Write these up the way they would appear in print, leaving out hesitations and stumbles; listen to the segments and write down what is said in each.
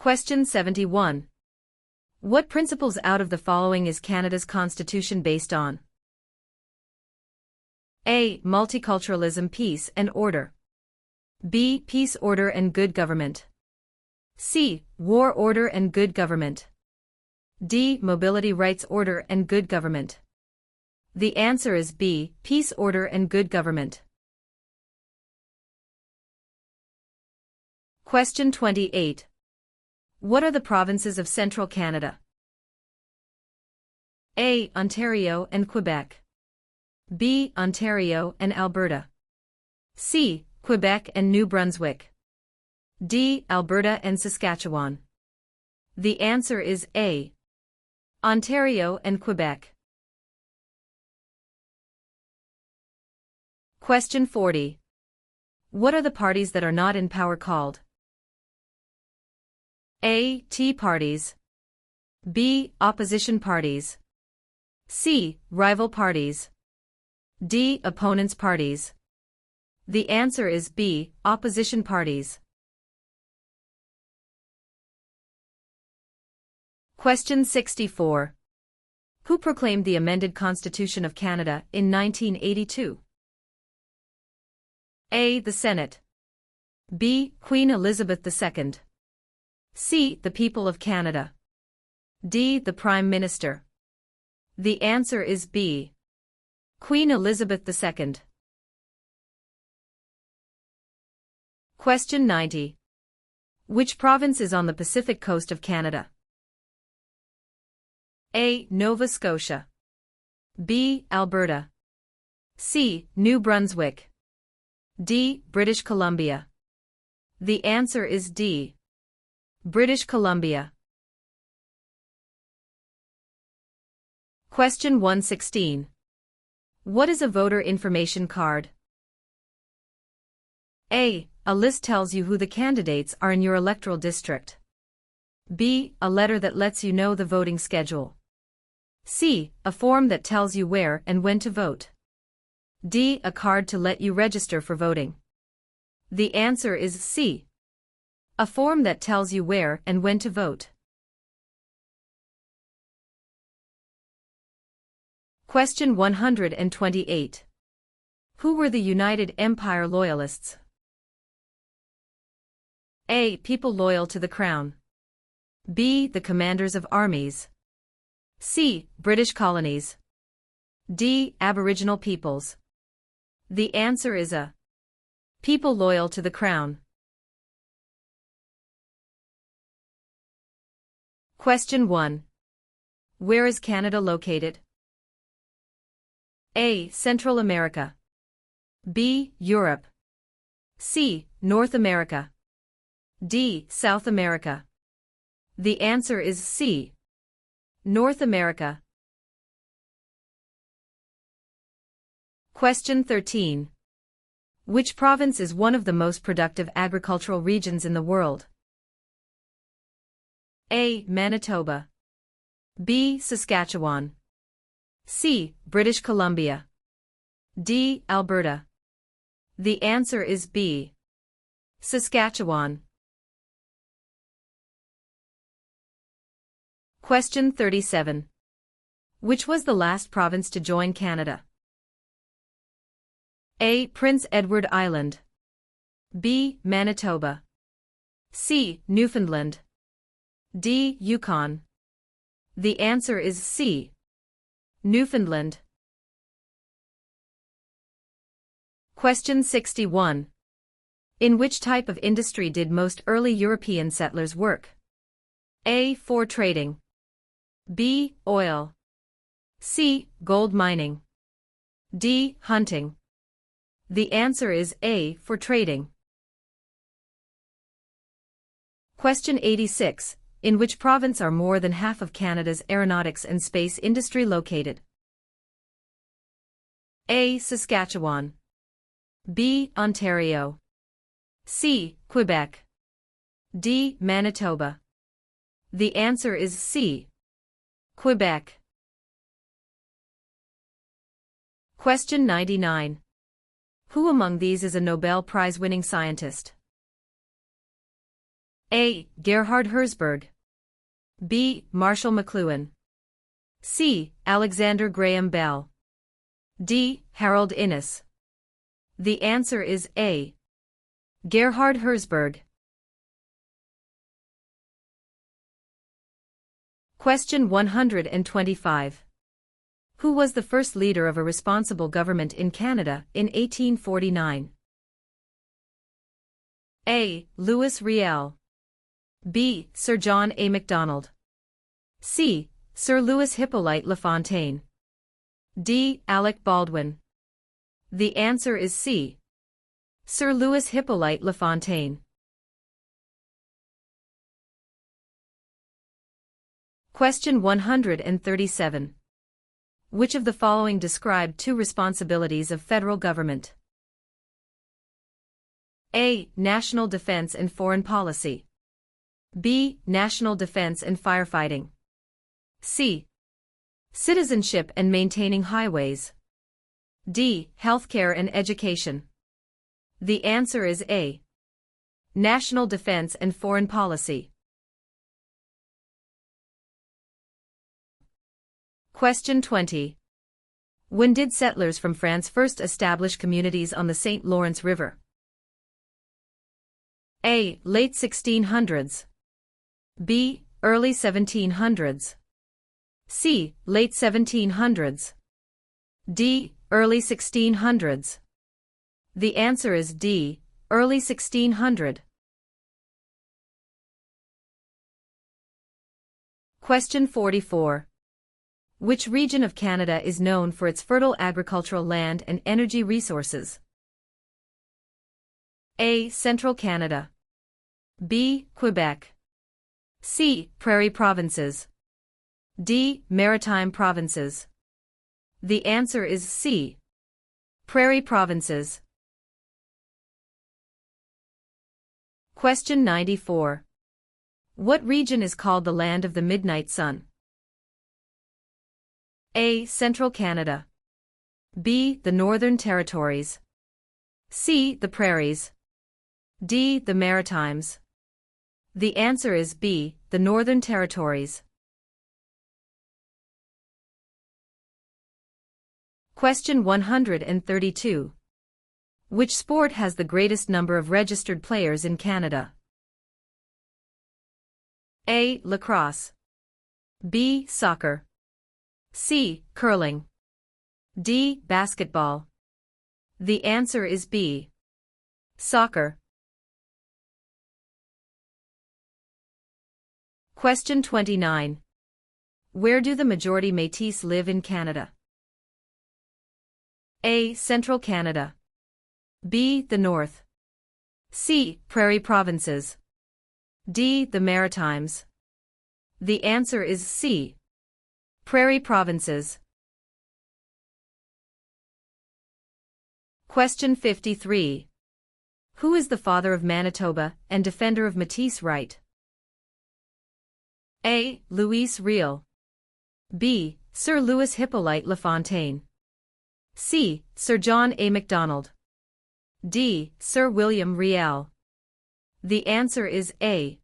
Question 71. What principles out of the following is Canada's constitution based on? A. Multiculturalism, peace and order. B. Peace, order and good government. C. War, order and good government. D. Mobility, rights, order and good government. The answer is B. Peace, order and good government. Question 28. What are the provinces of Central Canada? A. Ontario and Quebec. B. Ontario and Alberta. C. Quebec and New Brunswick. D. Alberta and Saskatchewan. The answer is A. Ontario and Quebec. Question 40. What are the parties that are not in power called? A. Tea parties. B. Opposition parties. C. Rival parties. D. Opponents parties. The answer is B. Opposition parties. Question 64. Who proclaimed the amended Constitution of Canada in 1982? A. The Senate. B. Queen Elizabeth II. C. The people of Canada. D. The Prime Minister. The answer is B. Queen Elizabeth II. Question 90. Which province is on the Pacific coast of Canada? A. Nova Scotia. B. Alberta. C. New Brunswick. D. British Columbia. The answer is D. British Columbia. Question 116. What is a voter information card? A. A list tells you who the candidates are in your electoral district. B. A letter that lets you know the voting schedule. C. A form that tells you where and when to vote. D. A card to let you register for voting. The answer is C. A form that tells you where and when to vote. Question 128. Who were the United Empire Loyalists? A. People loyal to the Crown. B. The commanders of armies. C. British colonies. D. Aboriginal peoples. The answer is A. People loyal to the Crown. Question 1. Where is Canada located? A. Central America. B. Europe. C. North America. D. South America. The answer is C. North America. Question 13. Which province is one of the most productive agricultural regions in the world? A. Manitoba. B. Saskatchewan. C. British Columbia. D. Alberta. The answer is B. Saskatchewan. Question 37. Which was the last province to join Canada? A. Prince Edward Island. B. Manitoba. C. Newfoundland. D. Yukon. The answer is C. Newfoundland. Question 61. In which type of industry did most early European settlers work? A. Fur trading. B. Oil. C. Gold mining. D. Hunting. The answer is A. Fur trading. Question 86. In which province are more than half of Canada's aeronautics and space industry located? A. Saskatchewan. B. Ontario. C. Quebec. D. Manitoba. The answer is C. Quebec. Question 99. Who among these is a Nobel Prize-winning scientist? A. Gerhard Herzberg. B. Marshall McLuhan. C. Alexander Graham Bell. D. Harold Innis. The answer is A. Gerhard Herzberg. Question 125. Who was the first leader of a responsible government in Canada in 1849? A. Louis Riel. B. Sir John A. Macdonald. C. Sir Louis Hippolyte Lafontaine. D. Alec Baldwin. The answer is C. Sir Louis Hippolyte Lafontaine. Question 137. Which of the following describe two responsibilities of federal government? A. National defense and foreign policy. B. National defense and firefighting. C. Citizenship and maintaining highways. D. Healthcare and education. The answer is A. National defense and foreign policy. Question 20. When did settlers from France first establish communities on the St. Lawrence River? A. Late 1600s. B. Early 1700s. C. Late 1700s. D. Early 1600s. The answer is D. Early 1600. Question 44. Which region of Canada is known for its fertile agricultural land and energy resources? A. Central Canada. B. Quebec. C. Prairie provinces. D. Maritime provinces. The answer is C. Prairie provinces. Question 94. What region is called the Land of the Midnight Sun? A. Central Canada. B. The Northern Territories. C. The Prairies. D. The Maritimes. The answer is B. The Northern Territories. Question 132. Which sport has the greatest number of registered players in Canada? A. Lacrosse. B. Soccer. C. Curling. D. Basketball. The answer is B. Soccer. Question 29. Where do the majority Métis live in Canada? A. Central Canada. B. The North. C. Prairie provinces. D. The Maritimes. The answer is C. Prairie provinces. Question 53. Who is the father of Manitoba and defender of Métis right? A. Louis Riel. B. Sir Louis Hippolyte Lafontaine. C. Sir John A. Macdonald. D. Sir William Riel. The answer is A.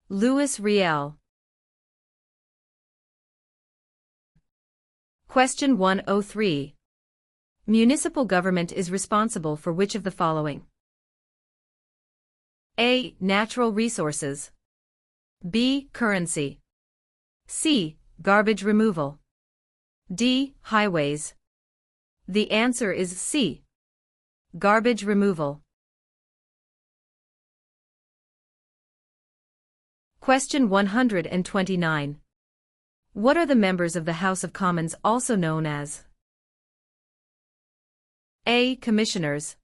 Louis Riel. Question 103. Municipal government is responsible for which of the following? A. Natural resources. B. Currency. C. Garbage removal. D. Highways. The answer is C. Garbage removal. Question 129. What are the members of the House of Commons also known as? A. Commissioners.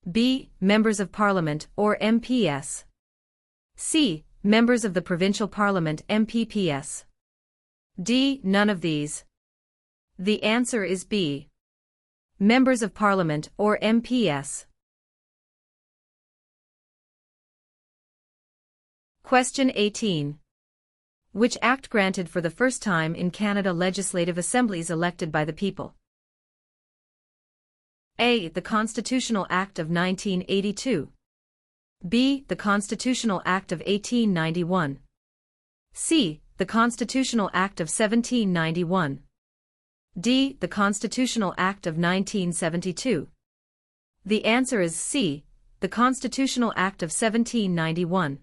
B. Members of Parliament or MPS. C. Members of the Provincial Parliament MPPS. D. None of these. The answer is B. Members of Parliament or MPS. Question 18. Which act granted for the first time in Canada legislative assemblies elected by the people? A. The Constitutional Act of 1982. B. The Constitutional Act of 1891. C. The Constitutional Act of 1791. D. The Constitutional Act of 1972. The answer is C. The Constitutional Act of 1791.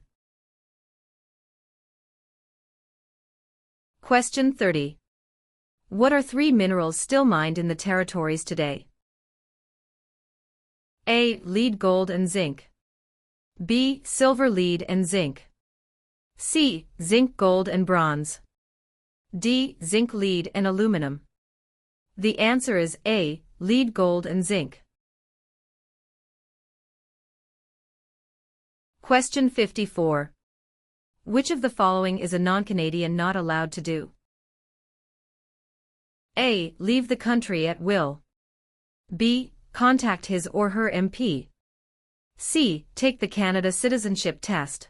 Question 30. What are three minerals still mined in the territories today? A. Lead, gold and zinc. B. Silver, lead and zinc. C. Zinc, gold and bronze. D. Zinc, lead and aluminum. The answer is A. Lead, gold and zinc. Question 54. Which of the following is a non-Canadian not allowed to do? A. Leave the country at will. B. Contact his or her MP. C. Take the Canada Citizenship Test.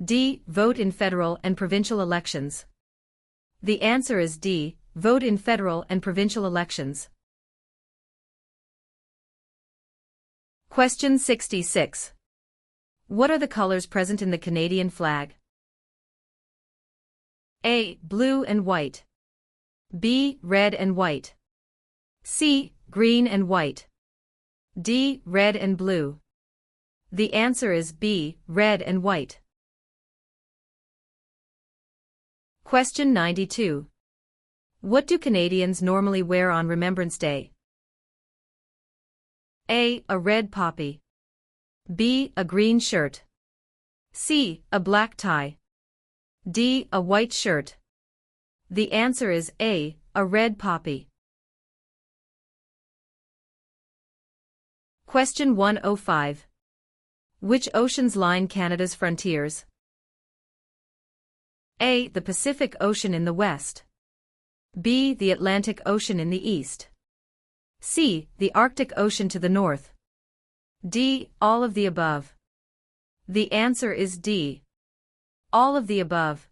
D. Vote in federal and provincial elections. The answer is D. Vote in federal and provincial elections. Question 66. What are the colors present in the Canadian flag? A. Blue and white. B. Red and white. C. Green and white. D. Red and blue. The answer is B. Red and white. Question 92. What do Canadians normally wear on Remembrance Day? A. A red poppy. B. A green shirt. C. A black tie. D. A white shirt. The answer is A. A red poppy. Question 105. Which oceans line Canada's frontiers? A. The Pacific Ocean in the west. B. The Atlantic Ocean in the east. C. The Arctic Ocean to the north. D. All of the above. The answer is D. All of the above.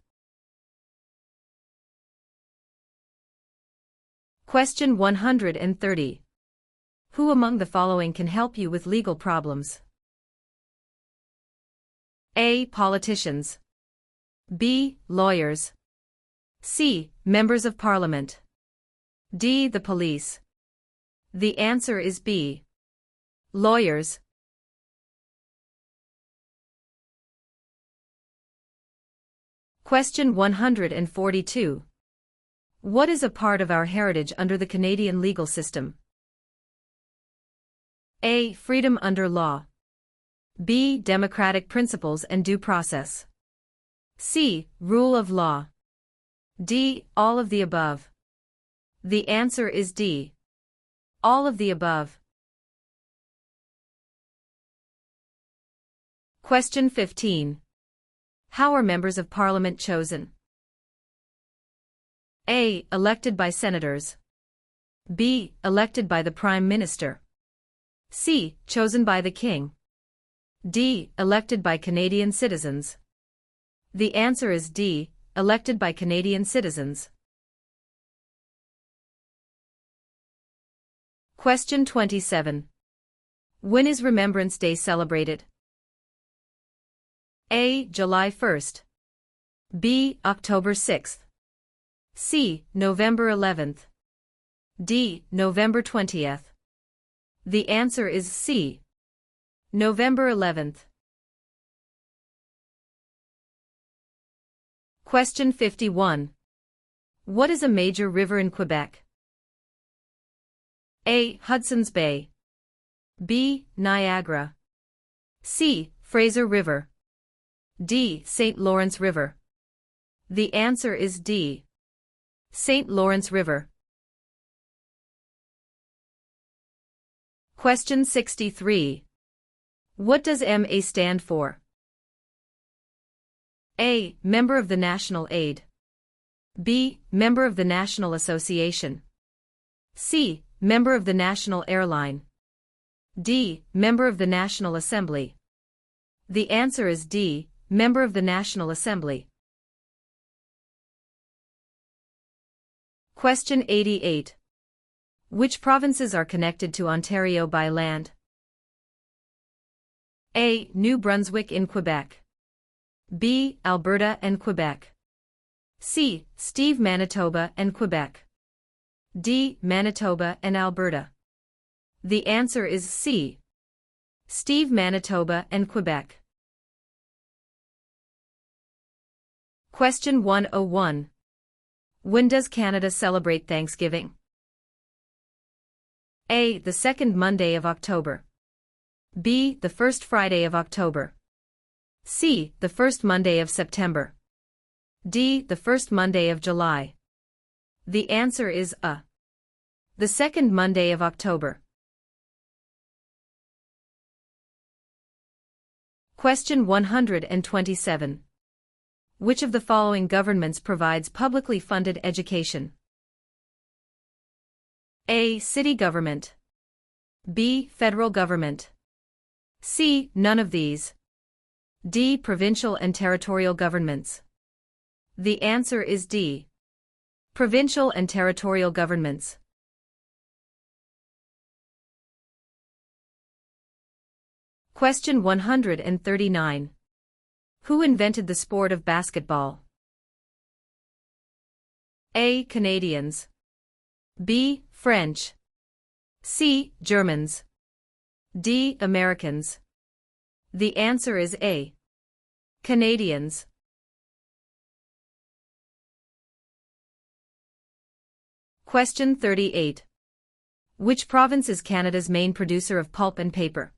Question 130. Who among the following can help you with legal problems? A. Politicians. B. Lawyers. C. Members of Parliament. D. The police. The answer is B. Lawyers. Question 142. What is a part of our heritage under the Canadian legal system? A. Freedom under law. B. Democratic principles and due process. C. Rule of law. D. All of the above. The answer is D. All of the above. Question 15. How are members of Parliament chosen? A. Elected by senators. B. Elected by the Prime Minister. C. Chosen by the King. D. Elected by Canadian citizens. The answer is D. Elected by Canadian citizens. Question 27. When is Remembrance Day celebrated? A. July 1st. B. October 6th. C. November 11th. D. November 20th. The answer is C. November 11th. Question 51. What is a major river in Quebec? A. Hudson's Bay. B. Niagara. C. Fraser River. D. St. Lawrence River. The answer is D. St. Lawrence River. Question 63. What does MA stand for? A. Member of the National Aid. B. Member of the National Association. C. Member of the National Airline. D. Member of the National Assembly. The answer is D. Member of the National Assembly. Question 88. Which provinces are connected to Ontario by land? A. New Brunswick in Quebec. B. Alberta and Quebec. C. Steve, Manitoba and Quebec. D. Manitoba and Alberta. The answer is C. Steve, Manitoba and Quebec. Question 101. When does Canada celebrate Thanksgiving? A. The second Monday of October. B. The first Friday of October. C. The first Monday of September. D. The first Monday of July. The answer is A. The second Monday of October. Question 127. Which of the following governments provides publicly funded education? A. City government. B. Federal government. C. None of these. D. Provincial and territorial governments. The answer is D. Provincial and territorial governments. Question 139. Who invented the sport of basketball? A. Canadians. B. French. C. Germans. D. Americans. The answer is A. Canadians. Question 38. Which province is Canada's main producer of pulp and paper?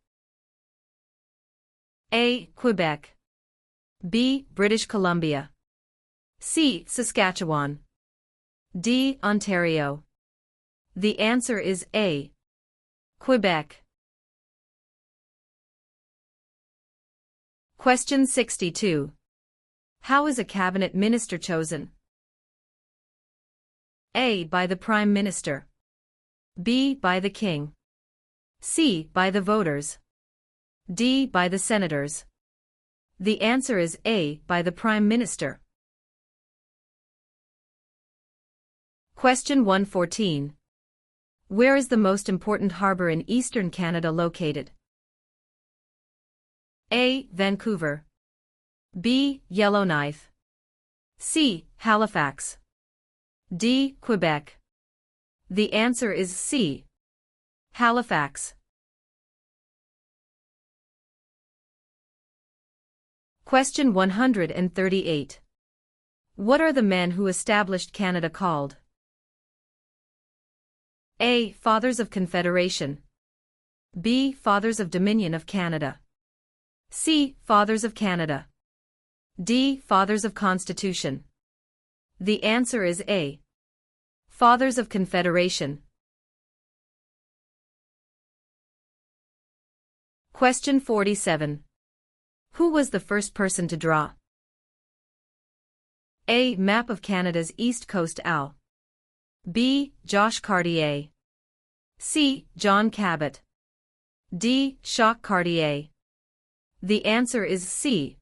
A. Quebec. B. British Columbia. C. Saskatchewan. D. Ontario. The answer is A. Quebec. Question 62. How is a cabinet minister chosen? A. By the Prime Minister. B. By the King. C. By the voters. D. By the senators. The answer is A. By the Prime Minister. Question 114. Where is the most important harbor in eastern Canada located? A. Vancouver. B. Yellowknife. C. Halifax. D. Quebec. The answer is C. Halifax. Question 138. What are the men who established Canada called? A. Fathers of Confederation. B. Fathers of Dominion of Canada. C. Fathers of Canada. D. Fathers of Constitution. The answer is A. Fathers of Confederation. Question 47. Who was the first person to draw? A. Map of Canada's East Coast Al. B. Josh Cartier. C. John Cabot. D. Jacques Cartier. The answer is C.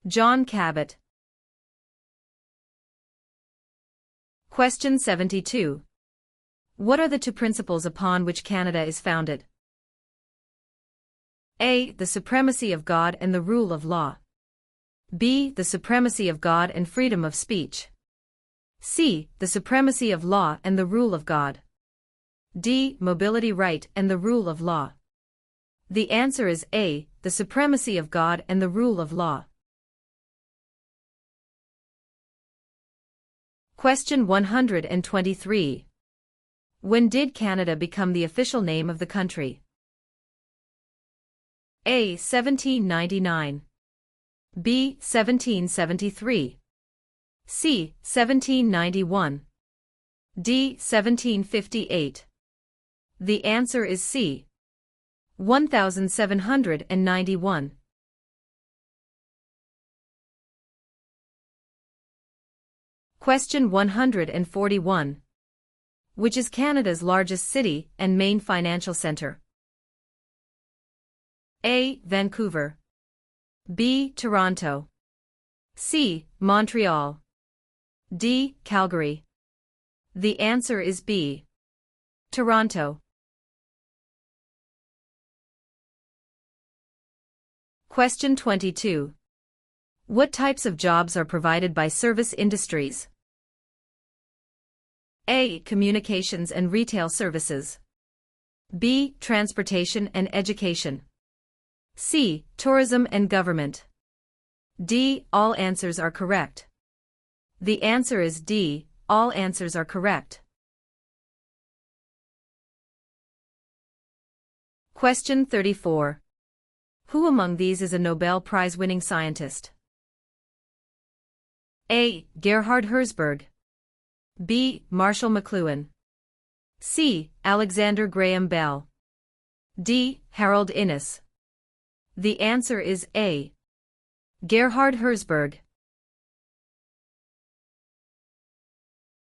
John Cabot. Question 72. What are the two principles upon which Canada is founded? A. The supremacy of God and the rule of law. B. The supremacy of God and freedom of speech. C. The supremacy of law and the rule of God. D. Mobility right and the rule of law. The answer is A. The supremacy of God and the rule of law. Question 123. When did Canada become the official name of the country? A. 1799. B. 1773. C. 1791. D. 1758. The answer is C. 1791. Question 141. Which is Canada's largest city and main financial centre? A. Vancouver. B. Toronto. C. Montreal. D. Calgary. The answer is B. Toronto. Question 22. What types of jobs are provided by service industries? A. Communications and retail services. B. Transportation and education. C. Tourism and government. D. All answers are correct. The answer is D. All answers are correct. Question 34. Who among these is a Nobel Prize-winning scientist? A. Gerhard Herzberg. B. Marshall McLuhan. C. Alexander Graham Bell. D. Harold Innis. The answer is A. Gerhard Herzberg.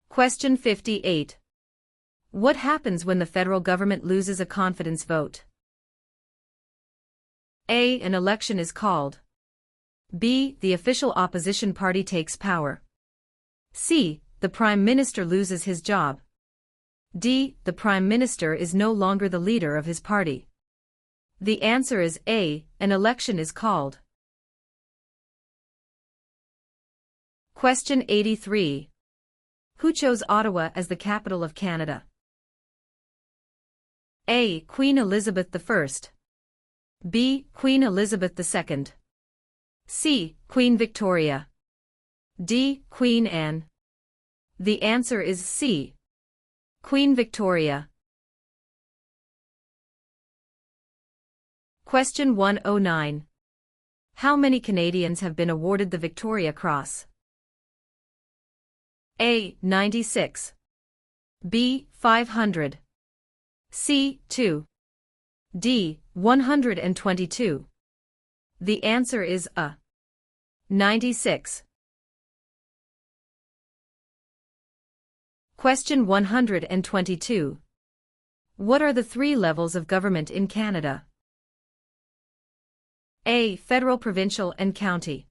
Question 58. What happens when the federal government loses a confidence vote? A. An election is called. B. The official opposition party takes power. C. The Prime Minister loses his job. D. The Prime Minister is no longer the leader of his party. The answer is A. An election is called. Question 83. Who chose Ottawa as the capital of Canada? A. Queen Elizabeth I. B. Queen Elizabeth II. C. Queen Victoria. D. Queen Anne. The answer is C. Queen Victoria. Question 109. How many Canadians have been awarded the Victoria Cross? A. 96. B. 500. C. 2. D. 122. The answer is A. 96. Question 122. What are the three levels of government in Canada? A. Federal, provincial, and county.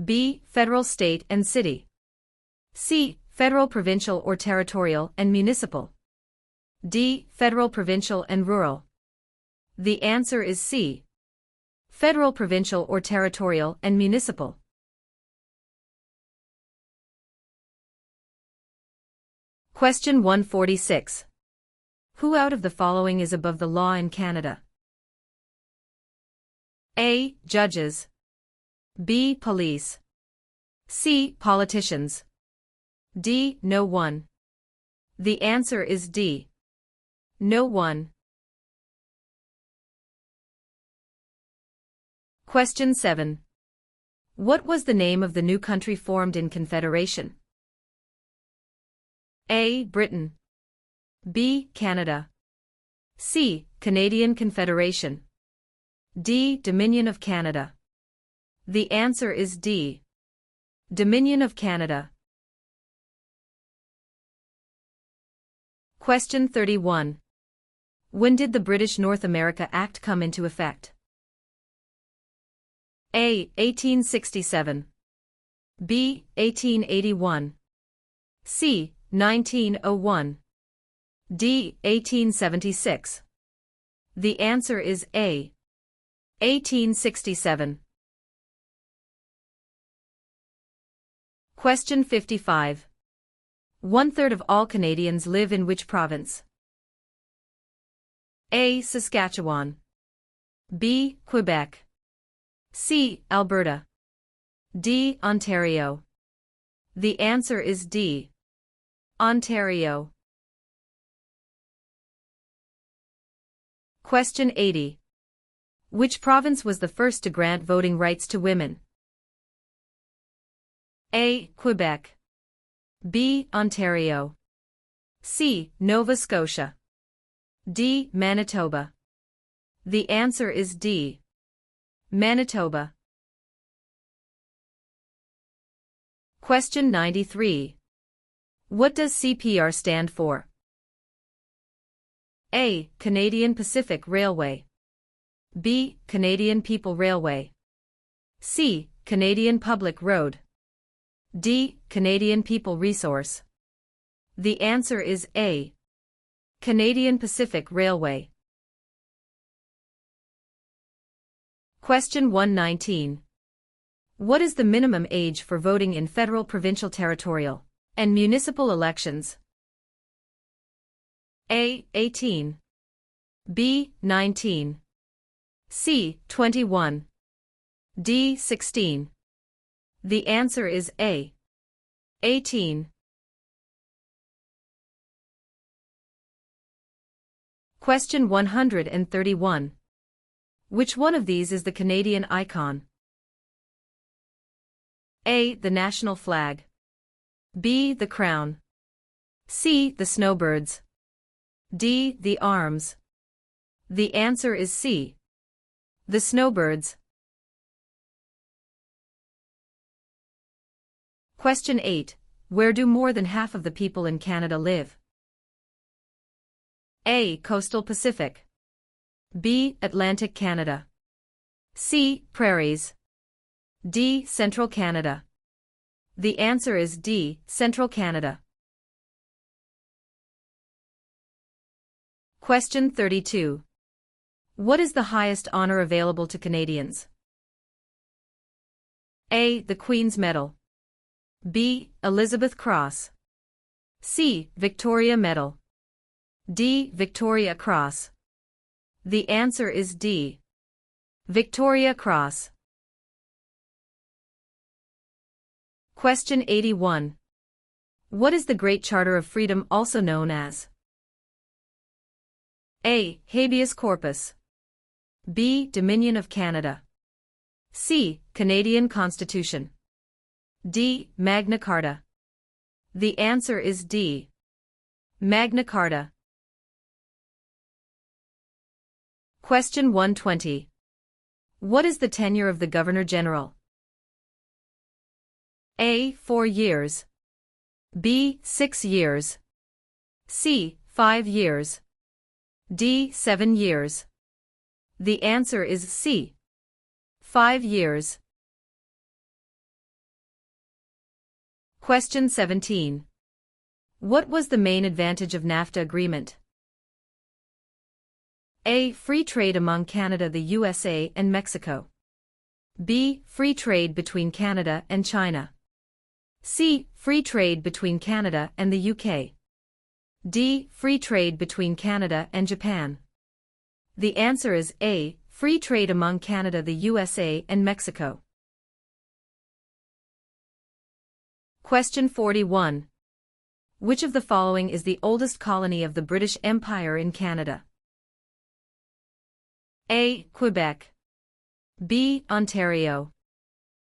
B. Federal, state, and city. C. Federal, provincial, or territorial, and municipal. D. Federal, provincial, and rural. The answer is C. Federal, provincial, or territorial, and municipal. Question 146. Who out of the following is above the law in Canada? A. Judges. B. Police. C. Politicians. D. No one. The answer is D. No one. Question 7. What was the name of the new country formed in Confederation? A. Britain. B. Canada. C. Canadian Confederation. D. Dominion of Canada. The answer is D. Dominion of Canada. Question 31. When did the British North America Act come into effect? A. 1867. B. 1881. C. 1901. D. 1876. The answer is A. 1867. Question 55. 1/3 of all Canadians live in which province? A. Saskatchewan. B. Quebec. C. Alberta. D. Ontario. The answer is D. Ontario. Question 80. Which province was the first to grant voting rights to women? A. Quebec. B. Ontario. C. Nova Scotia. D. Manitoba. The answer is D. Manitoba. Question 93. What does CPR stand for? A. Canadian Pacific Railway. B. Canadian People Railway. C. Canadian Public Road. D. Canadian People Resource. The answer is A. Canadian Pacific Railway. Question 119. What is the minimum age for voting in federal, provincial, territorial, and municipal elections? A. 18. B. 19. C. 21. D. 16. The answer is A. 18. Question 131. Which one of these is the Canadian icon? A. The national flag. B. The crown. C. The snowbirds. D. The arms. The answer is C. The snowbirds. Question 8. Where do more than half of the people in Canada live? A. Coastal Pacific. B. Atlantic Canada. C. Prairies. D. Central Canada. The answer is D. Central Canada. Question 32. What is the highest honor available to Canadians? A. The Queen's Medal. B. Elizabeth Cross. C. Victoria Medal. D. Victoria Cross. The answer is D. Victoria Cross. Question 81. What is the Great Charter of Freedom also known as? A. Habeas Corpus. B. Dominion of Canada. C. Canadian Constitution. D. Magna Carta. The answer is D. Magna Carta. Question 120. What is the tenure of the Governor-General? A. 4 years. B. 6 years. C. 5 years. D. 7 years. The answer is C. 5 years. Question 17. What was the main advantage of NAFTA agreement? A. Free trade among Canada, the USA, and Mexico. B. Free trade between Canada and China. C. Free trade between Canada and the UK. D. Free trade between Canada and Japan. The answer is A. Free trade among Canada, the USA, and Mexico. Question 41. Which of the following is the oldest colony of the British Empire in Canada? A. Quebec. B. Ontario.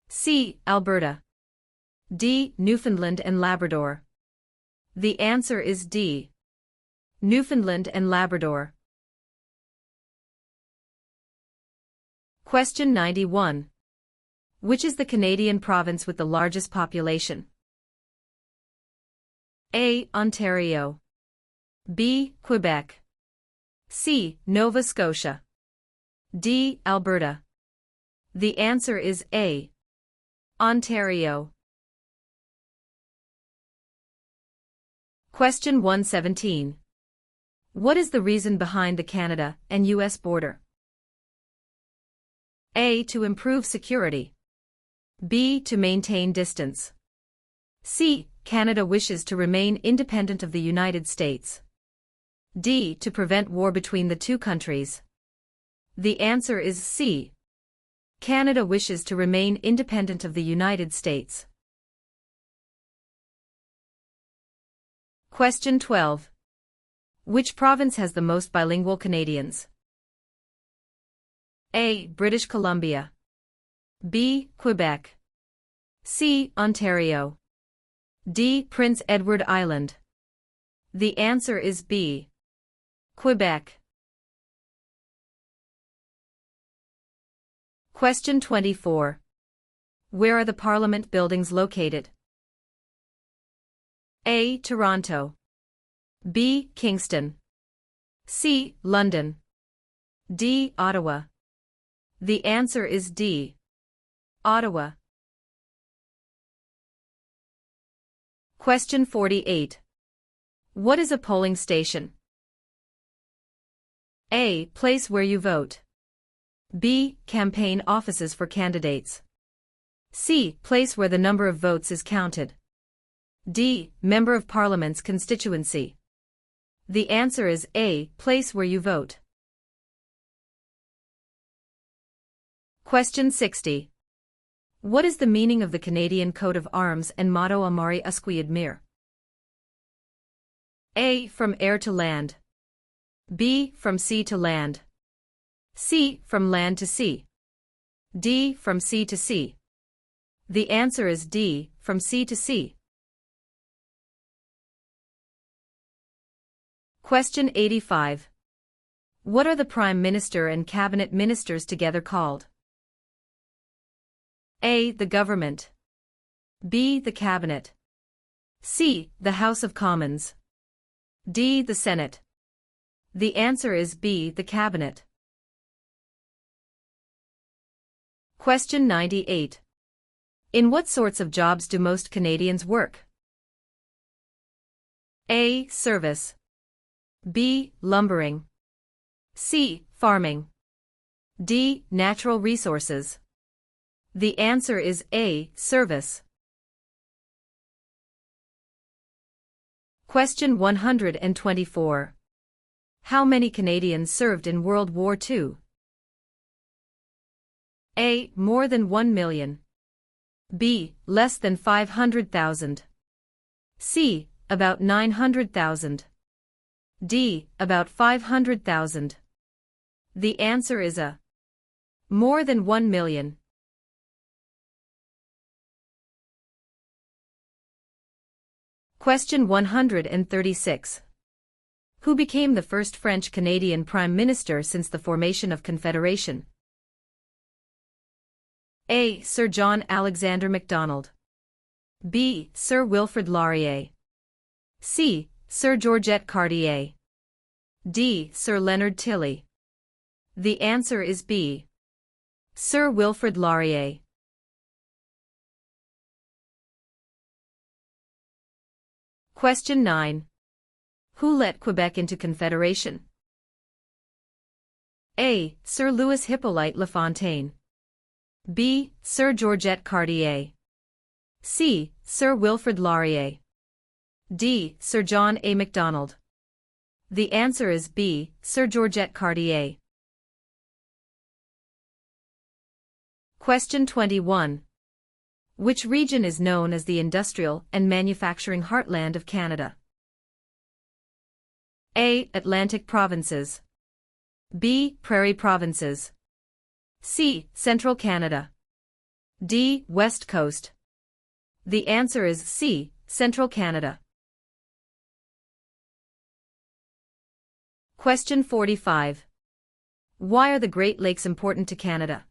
C. Alberta. D. Newfoundland and Labrador. The answer is D. Newfoundland and Labrador. Question 91. Which is the Canadian province with the largest population? A. Ontario. B. Quebec. C. Nova Scotia. D. Alberta. The answer is A. Ontario. Question 117. What is the reason behind the Canada and U.S. border? A. To improve security. B. To maintain distance. C. Canada wishes to remain independent of the United States. D. To prevent war between the two countries. The answer is C. Canada wishes to remain independent of the United States. Question 12. Which province has the most bilingual Canadians? A. British Columbia. B. Quebec. C. Ontario. D. Prince Edward Island. The answer is B. Quebec. Question 24. Where are the Parliament buildings located? A. Toronto. B. Kingston. C. London. D. Ottawa. The answer is D. Ottawa. Question 48. What is a polling station? A. Place where you vote. B. Campaign offices for candidates. C. Place where the number of votes is counted. D. Member of Parliament's constituency. The answer is A. Place where you vote. Question 60. What is the meaning of the Canadian coat of arms and motto Amari Usqui Admire? A. From air to land. B. From sea to land. C. From land to sea. D. From sea to sea. The answer is D. From sea to sea. Question 85. What are the Prime Minister and Cabinet Ministers together called? A. The Government. B. The Cabinet. C. The House of Commons. D. The Senate. The answer is B. The Cabinet. Question 98. In what sorts of jobs do most Canadians work? A. Service. B. Lumbering. C. Farming. D. Natural resources. The answer is A. Service. Question 124. How many Canadians served in World War II? A. More than 1 million. B. Less than 500,000. C. About 900,000. D. About 500,000. The answer is A. More than 1 million. Question 136. Who became the first French-Canadian Prime Minister since the formation of Confederation? A. Sir John Alexander Macdonald. B. Sir Wilfrid Laurier. C. Sir Georgette Cartier. D. Sir Leonard Tilley. The answer is B. Sir Wilfrid Laurier. Question 9. Who let Quebec into Confederation? A. Sir Louis Hippolyte Lafontaine. B. Sir Georgette Cartier. C. Sir Wilfrid Laurier. D. Sir John A. Macdonald. The answer is B. Sir Georgette Cartier. Question 21. Which region is known as the industrial and manufacturing heartland of Canada? A. Atlantic provinces. B. Prairie provinces. C. Central Canada. D. West Coast. The answer is C. Central Canada. Question 45. Why are the Great Lakes important to Canada?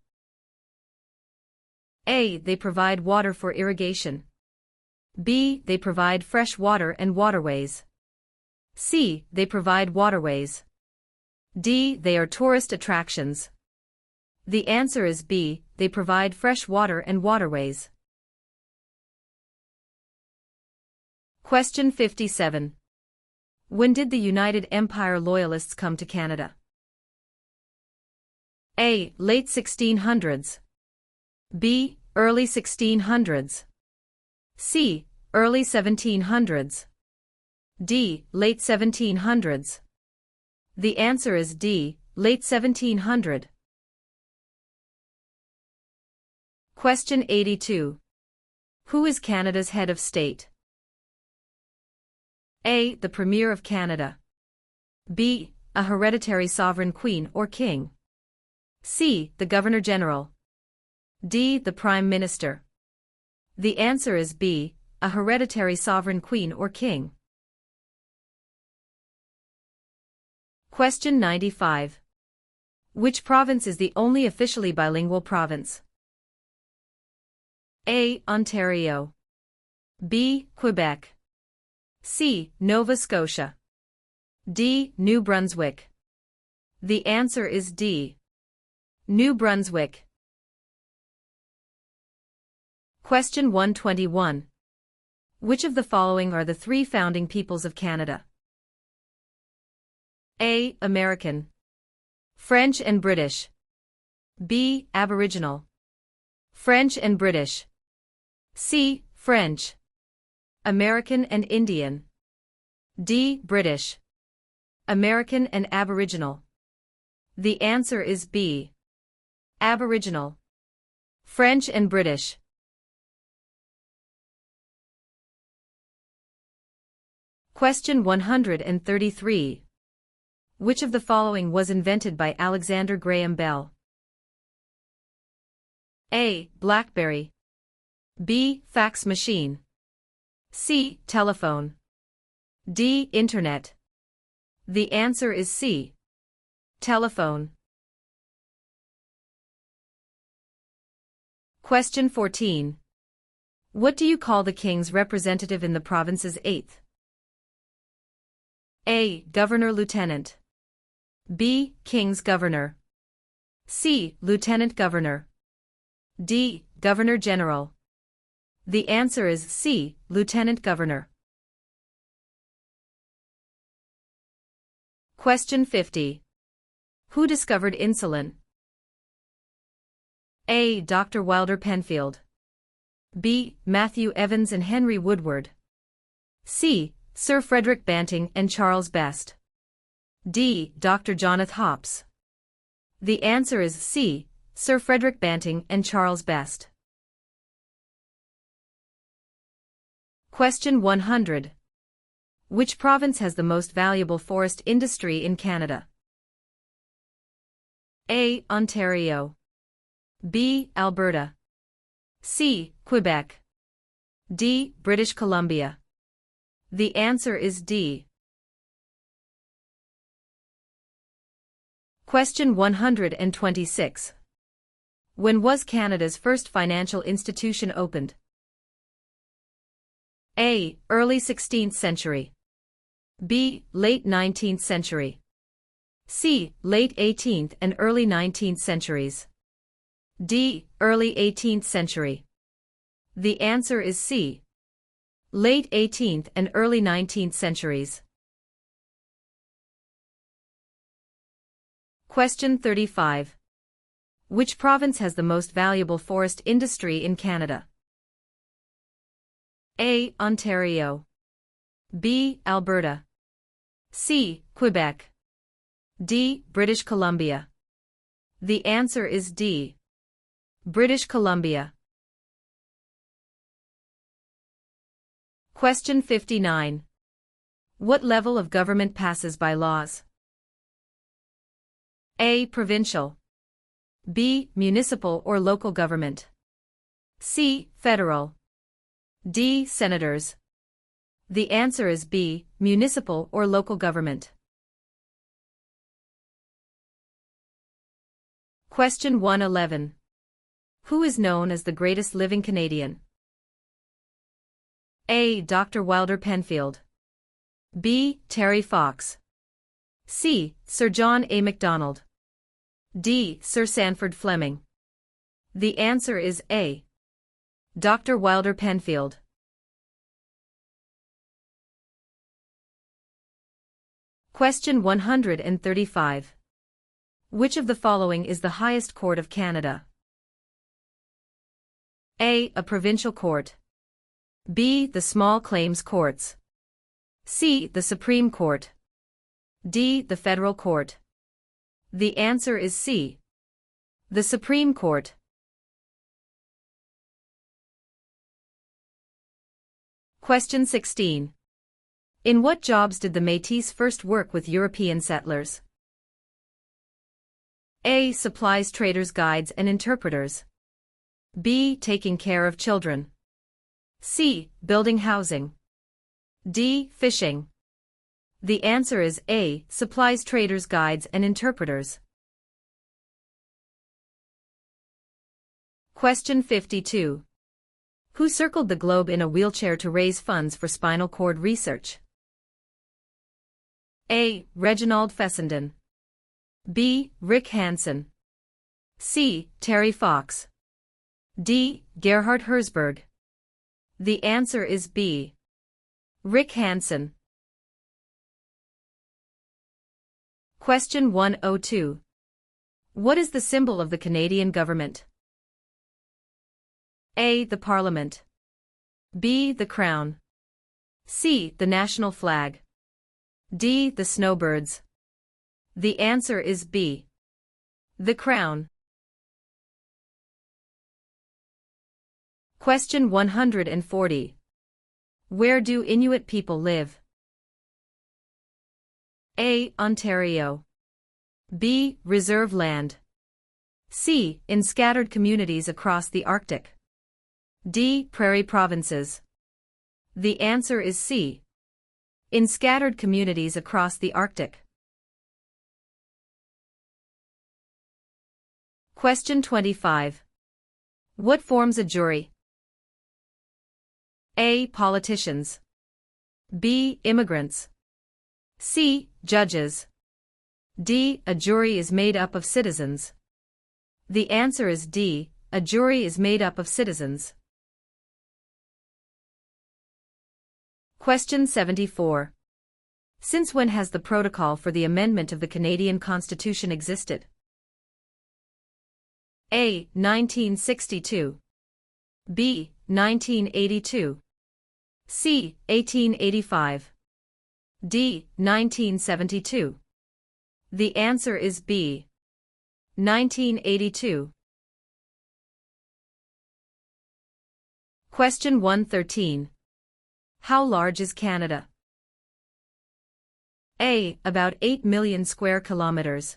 A. They provide water for irrigation. B. They provide fresh water and waterways. C. They provide waterways. D. They are tourist attractions. The answer is B. They provide fresh water and waterways. Question 57. When did the United Empire Loyalists come to Canada? A. Late 1600s. B. Early 1600s. C. Early 1700s. D. Late 1700s. The answer is D. Late 1700. Question 82. Who is Canada's head of state? A. The Premier of Canada. B. A hereditary sovereign queen or king. C. The Governor-General. D. The Prime Minister. The answer is B. A hereditary sovereign queen or king. Question 95. Which province is the only officially bilingual province? A. Ontario. B. Quebec. C. Nova Scotia. D. New Brunswick. The answer is D. New Brunswick. Question 121. Which of the following are the three founding peoples of Canada? A. American. French and British. B. Aboriginal. French and British. C. French. American and Indian. D. British. American and Aboriginal. The answer is B. Aboriginal. French and British. Question 133. Which of the following was invented by Alexander Graham Bell? A. BlackBerry. B. Fax machine. C. Telephone. D. Internet. The answer is C. Telephone. Question 14. What do you call the king's representative in the province's 8th? A. Governor-Lieutenant. B. King's Governor. C. Lieutenant Governor. D. Governor-General. The answer is C. Lieutenant Governor. Question 50. Who discovered insulin? A. Dr. Wilder Penfield. B. Matthew Evans and Henry Woodward. C. Sir Frederick Banting and Charles Best. D. Dr. Jonathan Hops. The answer is C. Sir Frederick Banting and Charles Best. Question 100. Which province has the most valuable forest industry in Canada? A. Ontario. B. Alberta. C. Quebec. D. British Columbia. The answer is D. Question 126. When was Canada's first financial institution opened? A. Early 16th century. B. Late 19th century. C. Late 18th and early 19th centuries. D. Early 18th century. The answer is C. Late 18th and early 19th centuries. Question 35. Which province has the most valuable forest industry in Canada? A. Ontario. B. Alberta. C. Quebec. D. British Columbia. The answer is D. British Columbia. Question 59. What level of government passes by laws? A. Provincial. B. Municipal or local government. C. Federal. D. Senators. The answer is B. Municipal or local government. Question 111. Who is known as the greatest living Canadian? A. Dr. Wilder Penfield. B. Terry Fox. C. Sir John A. Macdonald. D. Sir Sandford Fleming. The answer is A. Dr. Wilder Penfield. Question 135. Which of the following is the highest court of Canada? A. A provincial court. B. The small claims courts. C. The Supreme Court. D. The Federal Court. The answer is C. The Supreme Court. Question 16. In what jobs did the Métis first work with European settlers? A. Supplies traders, guides and interpreters. B. Taking care of children. C. Building housing. D. Fishing. The answer is A. Supplies traders, guides and interpreters. Question 52. Who circled the globe in a wheelchair to raise funds for spinal cord research? A. Reginald Fessenden. B. Rick Hansen. C. Terry Fox. D. Gerhard Herzberg. The answer is B. Rick Hansen. Question 102. What is the symbol of the Canadian government? A. The Parliament. B. The Crown. C. The national flag. D. The snowbirds. The answer is B. The Crown. Question 140. Where do Inuit people live? A. Ontario. B. Reserve land. C. In scattered communities across the Arctic. D. Prairie provinces. The answer is C. In scattered communities across the Arctic. Question 25. What forms a jury? A. Politicians. B. Immigrants. C. Judges. D. A jury is made up of citizens. The answer is D. A jury is made up of citizens. Question 74. Since when has the protocol for the amendment of the Canadian Constitution existed? A. 1962. B. 1982. C. 1885. D. 1972. The answer is B. 1982. Question 113. How large is Canada? A. About 8 million square kilometers.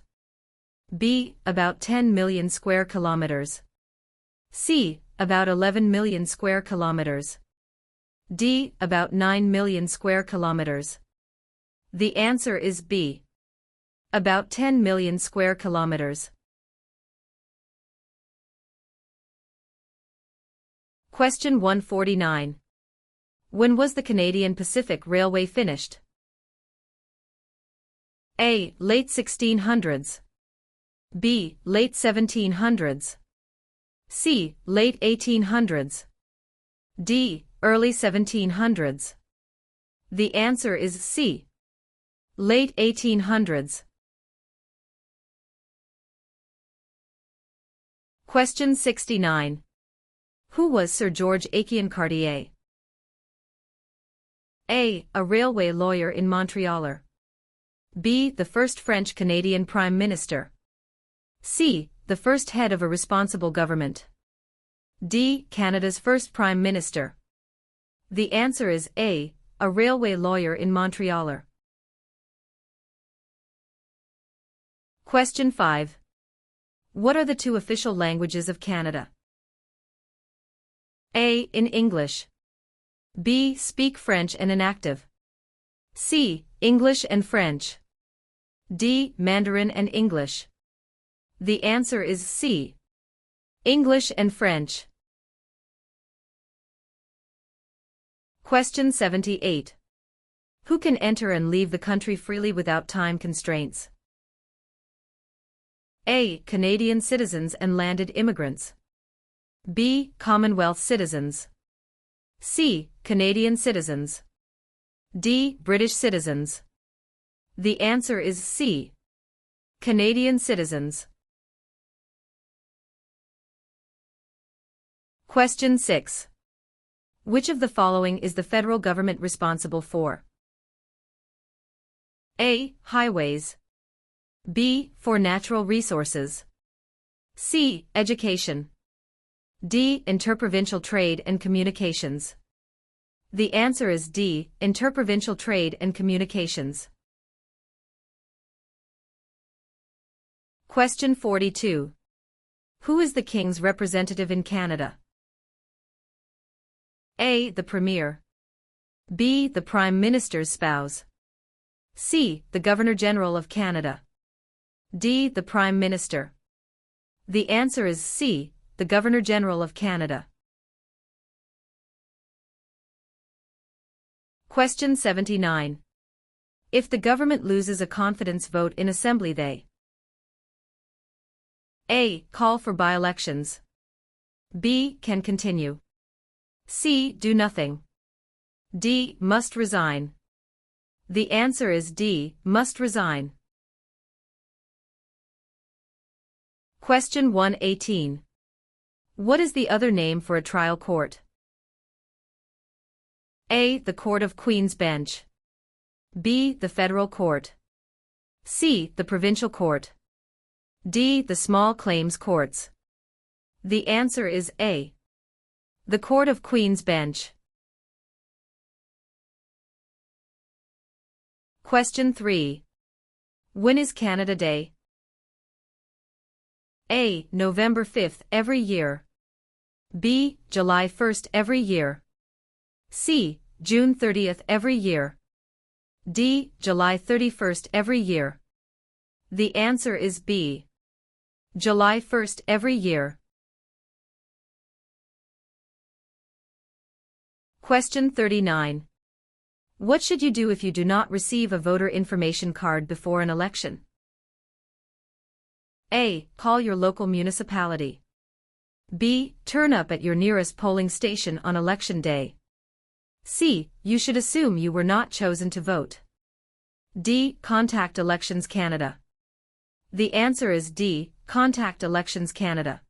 B. About 10 million square kilometers. C. About 11 million square kilometers. D. About 9 million square kilometers. The answer is B. About 10 million square kilometers. Question 149. When was the Canadian Pacific Railway finished? A. Late 1600s. B. Late 1700s. C. Late 1800s. D. Early 1700s. The answer is C. Late 1800s. Question 69. Who was Sir George Aiken Cartier? A. A railway lawyer in Montreal. B. The first French-Canadian Prime Minister. C. The first head of a responsible government. D. Canada's first Prime Minister. The answer is A. A railway lawyer in Montreal. Question 5. What are the two official languages of Canada? A. In English. B. Speak French and inactive. C. English and French. D. Mandarin and English. The answer is C. English and French. Question 78. Who can enter and leave the country freely without time constraints? A. Canadian citizens and landed immigrants. B. Commonwealth citizens. C. Canadian citizens. D. British citizens. The answer is C. Canadian citizens. Question 6. Which of the following is the federal government responsible for? A. Highways. B. For natural resources. C. Education. D. Interprovincial trade and communications. The answer is D. Interprovincial trade and communications. Question 42. Who is the King's representative in Canada? A. The Premier. B. The Prime Minister's spouse. C. The Governor-General of Canada. D. The Prime Minister. The answer is C. The Governor-General of Canada. Question 79. If the government loses a confidence vote in Assembly, they A. Call for by-elections. B. Can continue. C. Do nothing. D. Must resign. The answer is D. Must resign. Question 118. What is the other name for a trial court? A. The Court of Queen's Bench. B. The Federal Court. C. The Provincial Court. D. The Small Claims Courts. The answer is A. The Court of Queen's Bench. Question 3. When is Canada Day? A. November 5th every year. B. July 1st every year. C. June 30th every year. D. July 31st every year. The answer is B. July 1st every year. Question 39. What should you do if you do not receive a voter information card before an election? A. Call your local municipality. B. Turn up at your nearest polling station on election day. C. You should assume you were not chosen to vote. D. Contact Elections Canada. The answer is D. Contact Elections Canada.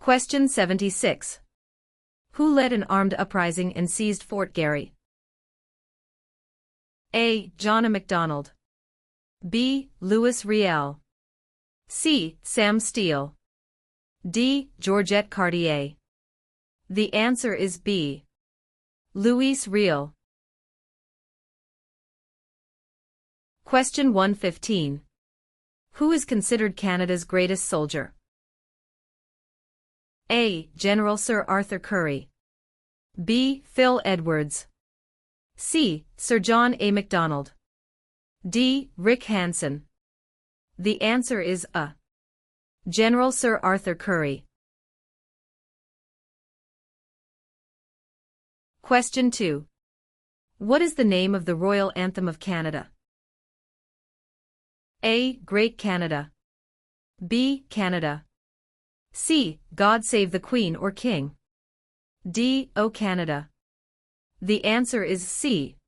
Question 76. Who led an armed uprising and seized Fort Garry? A. John A. Macdonald. B. Louis Riel. C. Sam Steele. D. Georgette Cartier. The answer is B. Louis Riel. Question 115. Who is considered Canada's greatest soldier? A. General Sir Arthur Currie. B. Phil Edwards. C. Sir John A. Macdonald. D. Rick Hansen. The answer is A. General Sir Arthur Currie. Question 2. What is the name of the Royal Anthem of Canada? A. Great Canada. B. Canada. C. God Save the Queen or King. D. O Canada. The answer is C.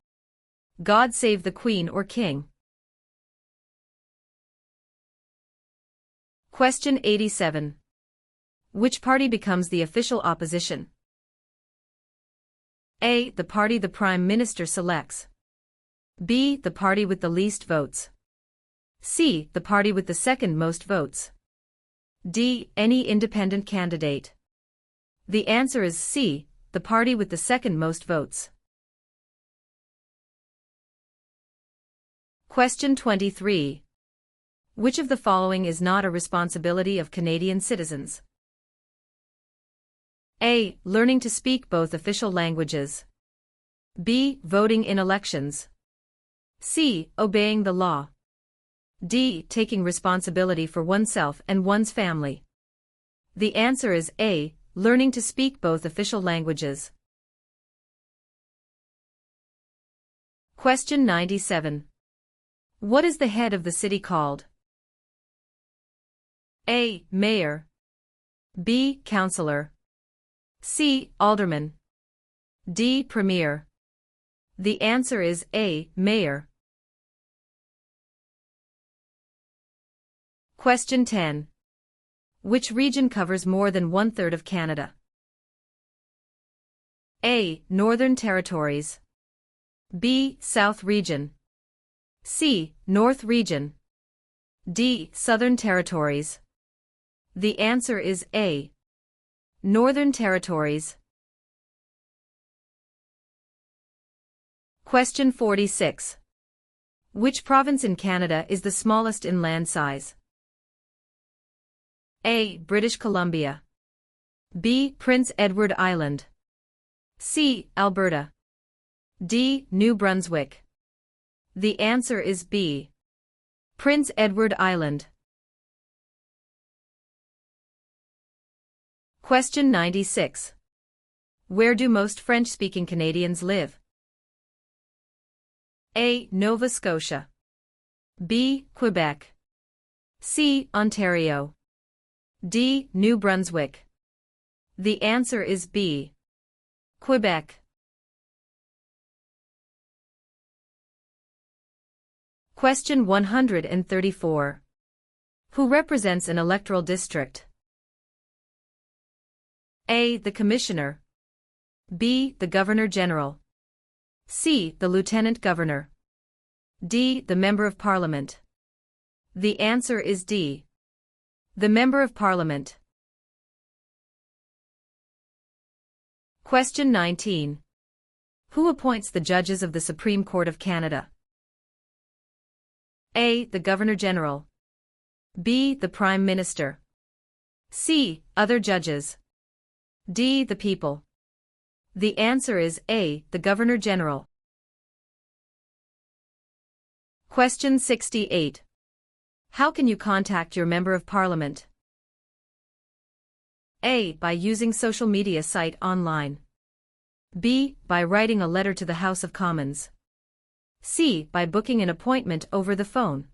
God Save the Queen or King. Question 87. Which party becomes the official opposition? A. The party the Prime Minister selects. B. The party with the least votes. C. The party with the second most votes. D. Any independent candidate. The answer is C. The party with the second most votes. Question 23. Which of the following is not a responsibility of Canadian citizens? A. Learning to speak both official languages. B. Voting in elections. C. Obeying the law. D. Taking responsibility for oneself and one's family. The answer is A. Learning to speak both official languages. Question 97. What is the head of the city called? A. Mayor. B. Councillor. C. Alderman. D. Premier. The answer is A. Mayor. Question 10. Which region covers more than 1/3 of Canada? A. Northern Territories. B. South Region. C. North Region. D. Southern Territories. The answer is A. Northern Territories. Question 46. Which province in Canada is the smallest in land size? A. British Columbia. B. Prince Edward Island. C. Alberta. D. New Brunswick. The answer is B. Prince Edward Island. Question 96. Where do most French-speaking Canadians live? A. Nova Scotia. B. Quebec. C. Ontario. D. New Brunswick. The answer is B. Quebec. Question 134. Who represents an electoral district? A. The Commissioner. B. The Governor-General. C. The Lieutenant Governor. D. The Member of Parliament. The answer is D. The Member of Parliament. Question 19. Who appoints the judges of the Supreme Court of Canada? A. The Governor-General. B. The Prime Minister. C. Other judges. D. The people. The answer is A. The Governor-General. Question 68. How can you contact your Member of Parliament? A. By using social media site online. B. By writing a letter to the House of Commons. C. By booking an appointment over the phone.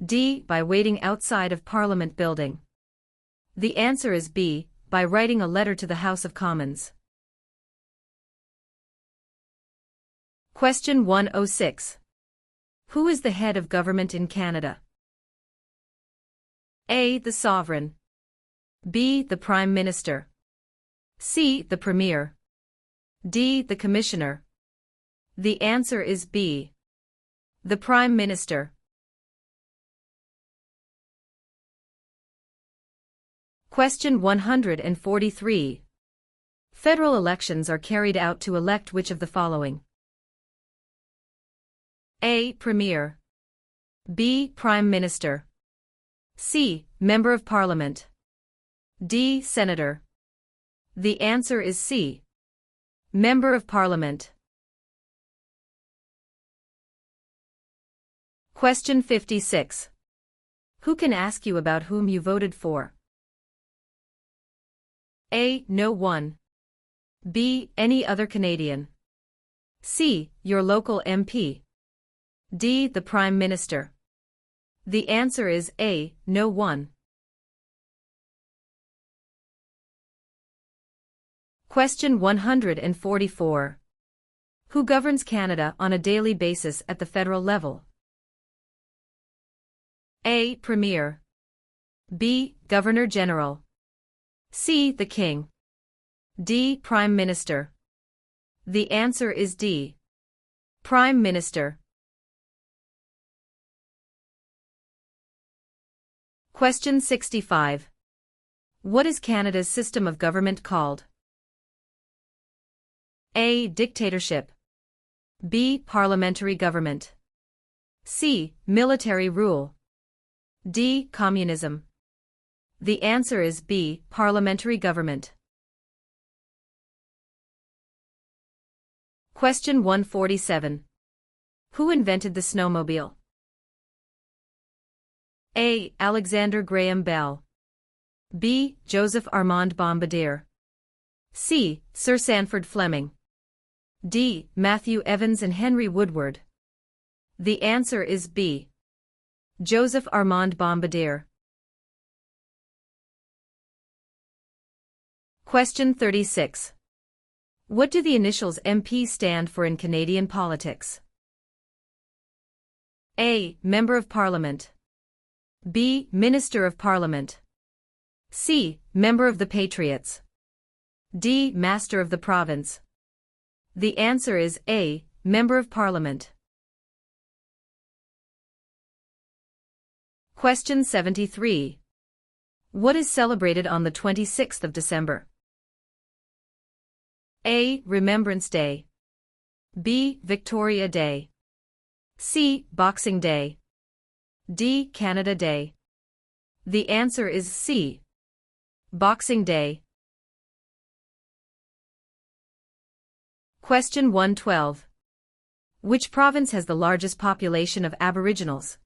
D. By waiting outside of Parliament building. The answer is B. By writing a letter to the House of Commons. Question 106. Who is the head of government in Canada? A. The Sovereign. B. The Prime Minister. C. The Premier. D. The Commissioner. The answer is B. The Prime Minister. Question 143. Federal elections are carried out to elect which of the following? A. Premier. B. Prime Minister. C. Member of Parliament. D. Senator. The answer is C. Member of Parliament. Question 56. Who can ask you about whom you voted for? A. No one. B. Any other Canadian. C. Your local MP. D. The Prime Minister. The answer is A. No one. Question 144. Who governs Canada on a daily basis at the federal level? A. Premier. B. Governor-General. C. The King. D. Prime Minister. The answer is D. Prime Minister. Question 65. What is Canada's system of government called? A. Dictatorship. B. Parliamentary government. C. Military rule. D. Communism. The answer is B. Parliamentary government. Question 147. Who invented the snowmobile? A. Alexander Graham Bell. B. Joseph Armand Bombardier. C. Sir Sanford Fleming. D. Matthew Evans and Henry Woodward. The answer is B. Joseph Armand Bombardier. Question 36. What do the initials MP stand for in Canadian politics? A. Member of Parliament. B. Minister of Parliament. C. Member of the Patriots. D. Master of the Province. The answer is A. Member of Parliament. Question 73. What is celebrated on the 26th of December? A. Remembrance Day. B. Victoria Day. C. Boxing Day. D. Canada Day. The answer is C. Boxing Day. Question 112. Which province has the largest population of Aboriginals?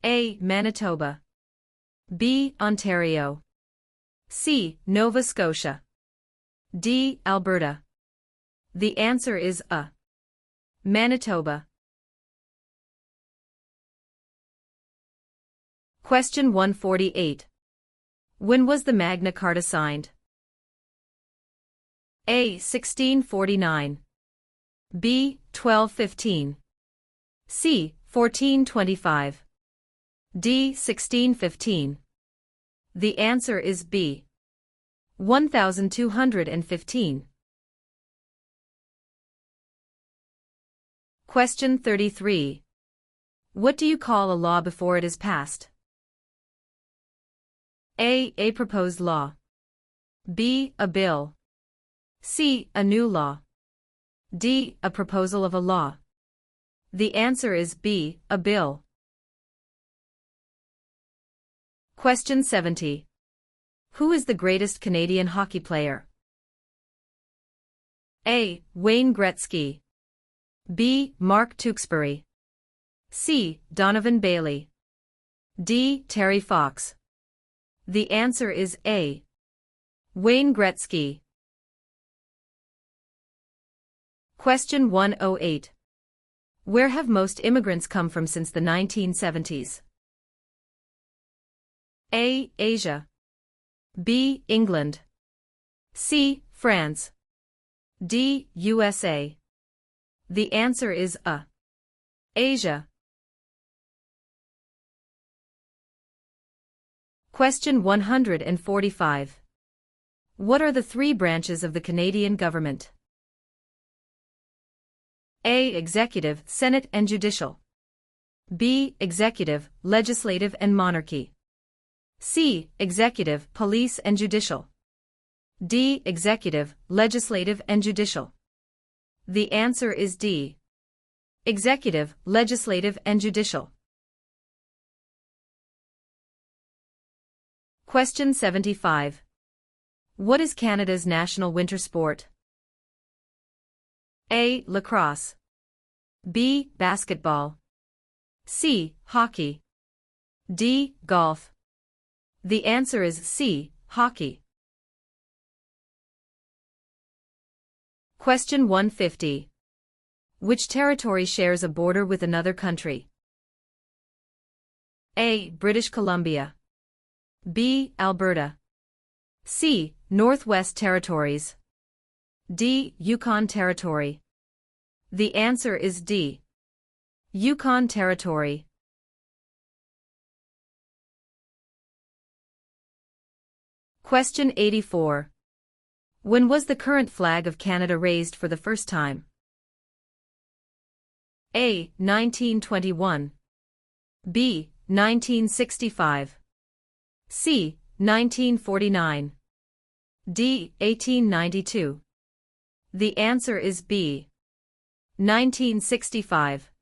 A. Manitoba. B. Ontario. C. Nova Scotia. D. Alberta. The answer is A. Manitoba. Question 148. When was the Magna Carta signed? A. 1649. B. 1215. C. 1425. D. 1615. The answer is B. 1215. Question 33. What do you call a law before it is passed? A. A proposed law. B. A bill. C. A new law. D. A proposal of a law. The answer is B. A bill. Question 70. Who is the greatest Canadian hockey player? A. Wayne Gretzky. B. Mark Tewksbury. C. Donovan Bailey. D. Terry Fox. The answer is A. Wayne Gretzky. Question 108. Where have most immigrants come from since the 1970s? A. Asia. B. England. C. France. D. USA. The answer is A. Asia. Question 145. What are the three branches of the Canadian government? A. Executive, Senate and Judicial. B. Executive, Legislative and Monarchy. C. Executive, Police and Judicial. D. Executive, Legislative and Judicial. The answer is D. Executive, Legislative and Judicial. Question 75. What is Canada's national winter sport? A. Lacrosse. B. Basketball. C. Hockey. D. Golf. The answer is C. Hockey. Question 150. Which territory shares a border with another country? A. British Columbia. B. Alberta. C. Northwest Territories. D. Yukon Territory. The answer is D. Yukon Territory. Question 84. When was the current flag of Canada raised for the first time? A. 1921. B. 1965. C. 1949. D. 1892. The answer is B. 1965.